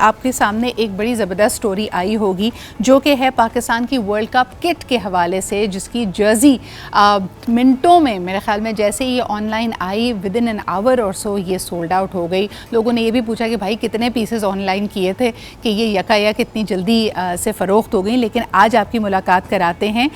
आपके सामने एक बड़ी ज़बरदस्त स्टोरी आई होगी जो कि है पाकिस्तान की वर्ल्ड कप किट के हवाले से, जिसकी जर्सी मिनटों में, मेरे ख्याल में जैसे ये online I within an our और सो ये सोल्ड आउट हो गई। लोगों ने ये भी पूछा कि भाई कितने पीसेस ऑनलाइन किए थे कि ये यकायक इतनी जल्दी से फ़रोख्त हो गई। लेकिन आज आपकी मुलाकात कराते हैं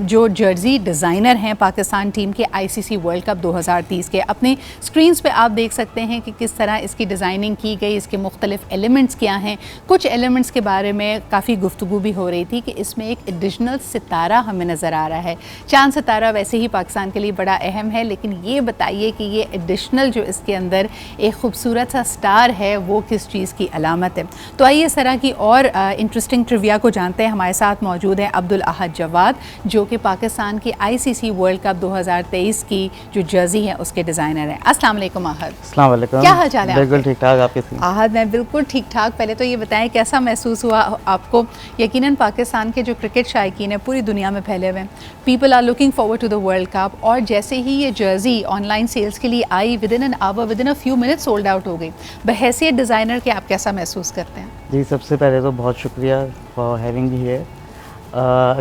जो जर्सी डिज़ाइनर हैं पाकिस्तान टीम के ICC वर्ल्ड कप 2030 के। अपने स्क्रीन्स पे आप देख सकते हैं कि किस तरह इसकी डिज़ाइनिंग की गई, इसके मुख्तलिफ एलिमेंट्स क्या हैं। कुछ एलिमेंट्स के बारे में काफ़ी गुफ्तगू भी हो रही थी कि इसमें एक एडिशनल सितारा हमें नज़र आ रहा है। चांद सितारा वैसे ही पाकिस्तान के लिए बड़ा अहम है, लेकिन ये बताइए कि ये एडिशनल जो इसके अंदर एक खूबसूरत सा स्टार है वो किस चीज़ की अलामत है। तो आइए इस तरह की और इंटरेस्टिंग ट्रिविया को जानते हैं। हमारे साथ मौजूद हैं अब्दुल अहद जवाद जो कि पाकिस्तान की ICC वर्ल्ड कप 2023 की जो जर्सी है उसके डिज़ाइनर हैं। अस्सलाम वालेकुम अहद। अस्सलाम वालेकुम। क्या हाल चाल है? बिल्कुल ठीक ठाक। आप कैसी हैं? अहद मैं बिल्कुल ठीक ठाक। पहले तो ये बताएं कैसा महसूस हुआ आपको? यकीनन पाकिस्तान के जो क्रिकेट शायकीन है पूरी दुनिया में फैले हुए हैं, people are looking forward to the world cup, और जैसे ही ये जर्सी ऑनलाइन सेल्स के लिए आई within an hour, within a few minutes sold out हो गई। बहैसियत डिज़ाइनर के आप कैसा महसूस करते हैं? जी, सबसे पहले तो बहुत शुक्रिया फॉर हैविंग मी हियर।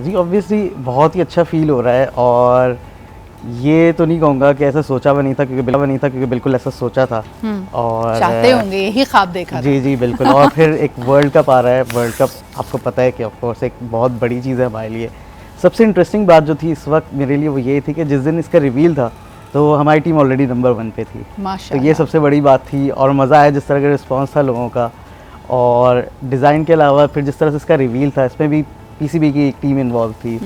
जी ऑब्वियसली बहुत ही अच्छा फील हो रहा है, और ये तो नहीं कहूँगा कि ऐसा सोचा हुआ नहीं था, क्योंकि बिल्कुल ऐसा सोचा था। और चाहते होंगे, यही ख्वाब देखा जी था। जी बिल्कुल। और फिर एक वर्ल्ड कप आ रहा है। वर्ल्ड कप आपको पता है कि ऑफ कोर्स एक बहुत बड़ी चीज़ है हमारे लिए। सबसे इंटरेस्टिंग बात जो थी इस वक्त मेरे लिए वो ये थी कि जिस दिन इसका रिवील था तो हमारी टीम ऑलरेडी नंबर 1 पे थी। तो ये सबसे बड़ी बात थी, और मज़ा आया जिस तरह का रिस्पॉन्स था लोगों का। और डिज़ाइन के अलावा फिर जिस तरह से इसका रिवील था, इसमें भी PCB की एक टीम इन्वॉल्व थी,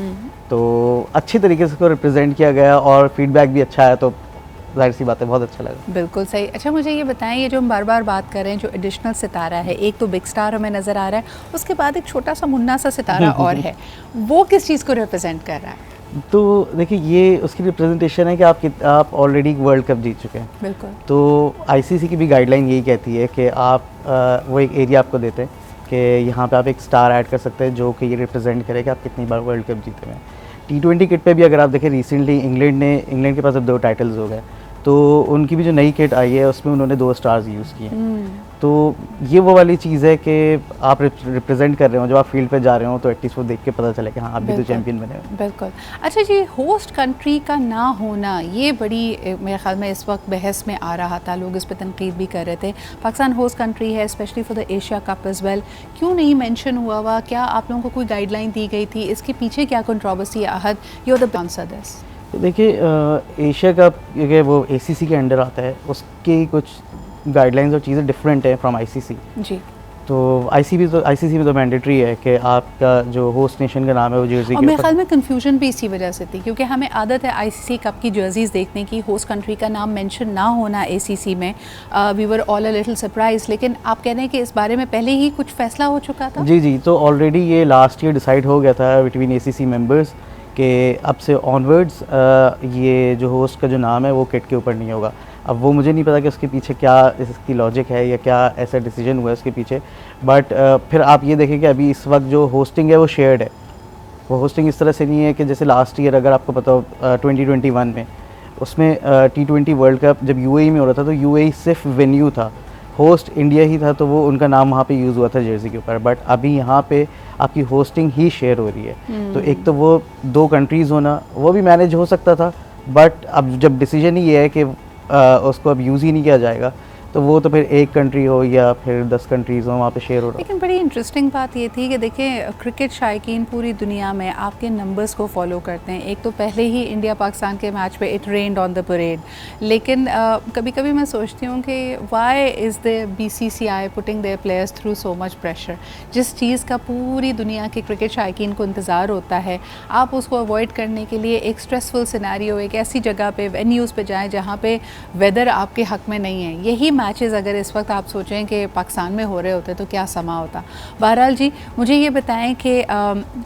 तो अच्छी तरीके से इसको रिप्रेजेंट किया गया और फीडबैक भी अच्छा है, तो जाहिर सी बात है बहुत अच्छा लगा। बिल्कुल सही। अच्छा मुझे ये बताएं, ये जो हम बार बार बात कर रहे हैं, जो एडिशनल सितारा है, एक तो बिग स्टार हमें नज़र आ रहा है, उसके बाद एक छोटा सा मुन्ना सा सितारा और है, वो किस चीज़ को रिप्रेजेंट कर रहा है? तो देखिए ये उसकी रिप्रेजेंटेशन है कि आप ऑलरेडी वर्ल्ड कप जीत चुके हैं। बिल्कुल। तो ICC की भी गाइडलाइन यही कहती है कि आप वो एक एरिया आपको देते हैं कि यहाँ पे आप एक स्टार ऐड कर सकते हैं जो कि ये रिप्रेजेंट करे कि आप कितनी बार वर्ल्ड कप जीते हैं। T20 किट पे भी अगर आप देखें, रिसेंटली इंग्लैंड के पास अब 2 टाइटल्स हो गए, तो उनकी भी जो नई किट आई है उसमें उन्होंने 2 स्टार्स यूज़ किए हैं। तो ये वो वाली चीज़ है कि आप रिप्रेजेंट कर रहे हो, जब आप फील्ड पे जा रहे हो तो एटलीस्ट वो देख के पता चले कि हाँ आप भी तो चैंपियन बने हो। बिल्कुल। अच्छा जी, होस्ट कंट्री का ना होना ये बड़ी मेरे ख्याल में इस वक्त बहस में आ रहा था, लोग इस पर तनकीद भी कर रहे थे। पाकिस्तान होस्ट कंट्री है, specially for the Asia cup as well, क्यों नहीं मेंशन हुआ? क्या आप लोगों को कोई गाइडलाइन दी गई थी? इसके पीछे क्या कंट्रोवर्सी है? Ahad, you are the answer this. तो देखिए एशिया कप क्योंकि वो ACC के अंडर आता है, उसकी कुछ गाइडलाइंस और चीज़ें डिफरेंट हैं फ्रॉम ICC। जी। तो ICC में तो मैंडेटरी है कि आपका जो होस्ट नेशन का नाम है वो जर्सी। और मेरे ख्याल में कन्फ्यूजन भी इसी वजह से थी, क्योंकि हमें आदत है ICC कप की जर्सीज देखने की, होस्ट कंट्री का नाम मेंशन ना होना ACC में। We were all a little surprise. लेकिन आप कह रहे हैं कि इस बारे में पहले ही कुछ फैसला हो चुका था? जी जी, तो ऑलरेडी ये लास्ट ईयर डिसाइड हो गया था बिटवीन ACC मेंबर्स कि अब से ऑनवर्ड्स ये जो होस्ट का जो नाम है वो किट के ऊपर नहीं होगा। अब वो मुझे नहीं पता कि उसके पीछे क्या इसकी लॉजिक है या क्या ऐसा डिसीजन हुआ है उसके पीछे, बट फिर आप ये देखें कि अभी इस वक्त जो होस्टिंग है वो शेयर्ड है। वो होस्टिंग इस तरह से नहीं है कि जैसे लास्ट ईयर अगर आपको पता हो 2021 में उसमें T20 वर्ल्ड कप जब UAE में हो रहा था तो UAE सिर्फ वेन्यू था, होस्ट इंडिया ही था, तो वो उनका नाम वहाँ पे यूज़ हुआ था जर्सी के ऊपर। बट अभी यहाँ पे आपकी होस्टिंग ही शेयर हो रही है। तो एक तो वो 2 कंट्रीज़ होना वो भी मैनेज हो सकता था, बट अब जब डिसीजन ही ये है कि उसको अब यूज़ ही नहीं किया जाएगा, तो वो तो फिर एक कंट्री हो या फिर 10 कंट्रीज़ हो, वहाँ पे शेयर हो रहा है। लेकिन बड़ी इंटरेस्टिंग बात ये थी कि देखिए क्रिकेट शायकीन पूरी दुनिया में आपके नंबर्स को फॉलो करते हैं। एक तो पहले ही इंडिया पाकिस्तान के मैच पे it rained on the parade, लेकिन कभी कभी मैं सोचती हूँ कि why is the BCCI putting their players through so much pressure. जिस चीज़ का पूरी दुनिया के क्रिकेट शायकीन को इंतज़ार होता है, आप उसको अवॉइड करने के लिए एक स्ट्रेसफुल सिनेरियो, एक ऐसी जगह पे वेन्यूज़ पे जाएँ जहाँ पे वेदर आपके हक़ में नहीं है। यही मैचेस अगर इस वक्त आप सोचें कि पाकिस्तान में हो रहे होते तो क्या समा होता। बहरहाल जी, मुझे ये बताएं कि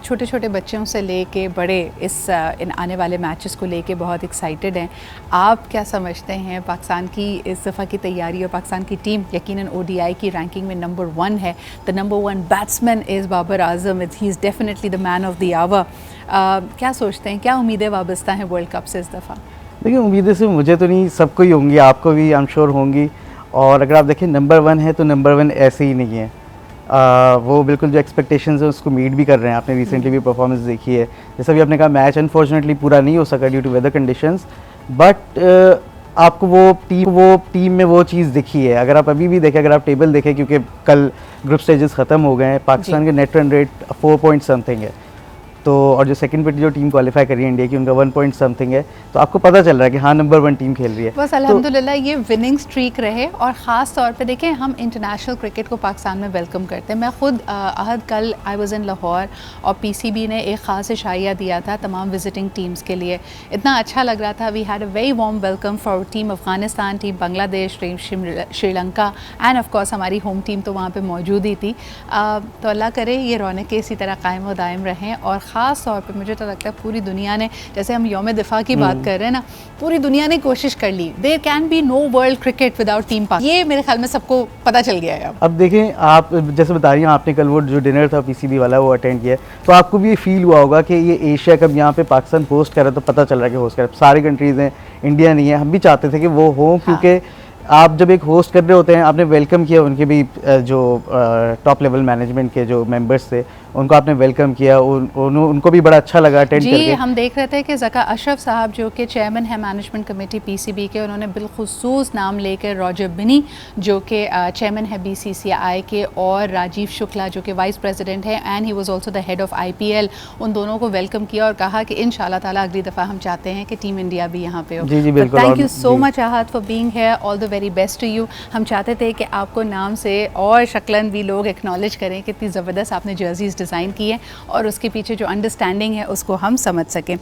छोटे छोटे बच्चों से लेके बड़े इन आने वाले मैचेस को लेके बहुत एक्साइटेड हैं। आप क्या समझते हैं पाकिस्तान की इस दफ़ा की तैयारी? और पाकिस्तान की टीम यकीनन ODI की रैंकिंग में नंबर 1 है। The number 1 batsman is Babar Azam, he is definitely the man of the hour. क्या सोचते हैं, क्या उम्मीदें वाबस्ता हैं वर्ल्ड कप से इस दफ़ा? देखिए उम्मीदें से मुझे तो नहीं, सबको ही होंगी, आपको भी आई एम श्योर होंगी। और अगर आप देखें नंबर 1 है तो नंबर 1 ऐसे ही नहीं है, वो बिल्कुल जो एक्सपेक्टेशंस है उसको मीट भी कर रहे हैं। आपने रिसेंटली भी परफॉर्मेंस देखी है, जैसा भी आपने कहा मैच अनफॉर्चुनेटली पूरा नहीं हो सका due to weather conditions, but आपको वो टीम में वो चीज़ दिखी है। अगर आप अभी भी देखें, अगर आप टेबल देखें, क्योंकि कल ग्रुप स्टेजेस ख़त्म हो गए हैं, पाकिस्तान के net run rate 4 point something है, तो और जो सेकंड पे जो टीम क्वालिफाई कर रही है इंडिया की, उनका 1 पॉइंट समथिंग है, तो आपको पता चल रहा है कि हाँ नंबर 1 टीम खेल रही है। बस अल्हम्दुलिल्लाह ये विनिंग स्ट्रीक रहे, और ख़ास तौर पे देखें हम इंटरनेशनल क्रिकेट को पाकिस्तान में वेलकम करते हैं। मैं खुद अहद कल आई वाज इन लाहौर, और पीसीबी ने एक ख़ास इशाइया दिया था तमाम विजिटिंग टीम्स के लिए, इतना अच्छा लग रहा था। We had a very warm welcome for team Afghanistan, team Bangladesh, team Sri Lanka, and of course हमारी होम टीम तो वहाँ पर मौजूद ही थी। तो अल्लाह करे ये रौनकें इसी तरह कायम व दायम रहें, और ख़ास तौर पर मुझे तो लगता है पूरी दुनिया ने, जैसे हम यौम दिफा की बात कर रहे हैं ना, पूरी दुनिया ने कोशिश कर ली। There can be no world cricket without team Pak, ये मेरे ख्याल में सबको पता चल गया है। अब देखें, आप जैसे बता रही हैं, आपने कल वो जो डिनर था पीसीबी वाला वो अटेंड किया, तो आपको भी ये फील हुआ होगा कि ये एशिया कप यहाँ पे पाकिस्तान होस्ट कर रहा है, तो पता चल रहा है कि होस्ट कर रहा है। सारी कंट्रीज़ हैं, इंडिया नहीं है, हम भी चाहते थे कि वो हो, क्योंकि आप जब एक होस्ट कर रहे होते हैं, आपने वेलकम किया उनके भी जो टॉप लेवल मैनेजमेंट के जो मेंबर्स थे, उनको आपने वेलकम किया, उनको भी बड़ा अच्छा लगा अटेंड करके। जी, हम देख रहे थे कि ज़का अशरफ साहब जो कि चेयरमैन है मैनेजमेंट कमेटी पीसीबी के, उन्होंने बिलखुसूस नाम लेकर रॉजर बिनी जो कि चेयरमैन है बीसीसीआई के, और राजीव शुक्ला जो कि वाइस प्रेसिडेंट है, and he was also the head of IPL, उन दोनों को वेलकम किया और कहा कि इंशाल्लाह ताला अगली दफ़ा हम चाहते हैं कि टीम इंडिया भी यहाँ पे हो। जी जी बिल्कुल। Thank you so much Ahad for being here, all the very best to you. हम चाहते थे कि आपको नाम से और शक्लन भी लोग एक्नॉलेज करें, कितनी ज़बरदस्त आपने जर्सीज़ डिज़ाइन की है, और उसके पीछे जो अंडरस्टैंडिंग है उसको हम समझ सकें।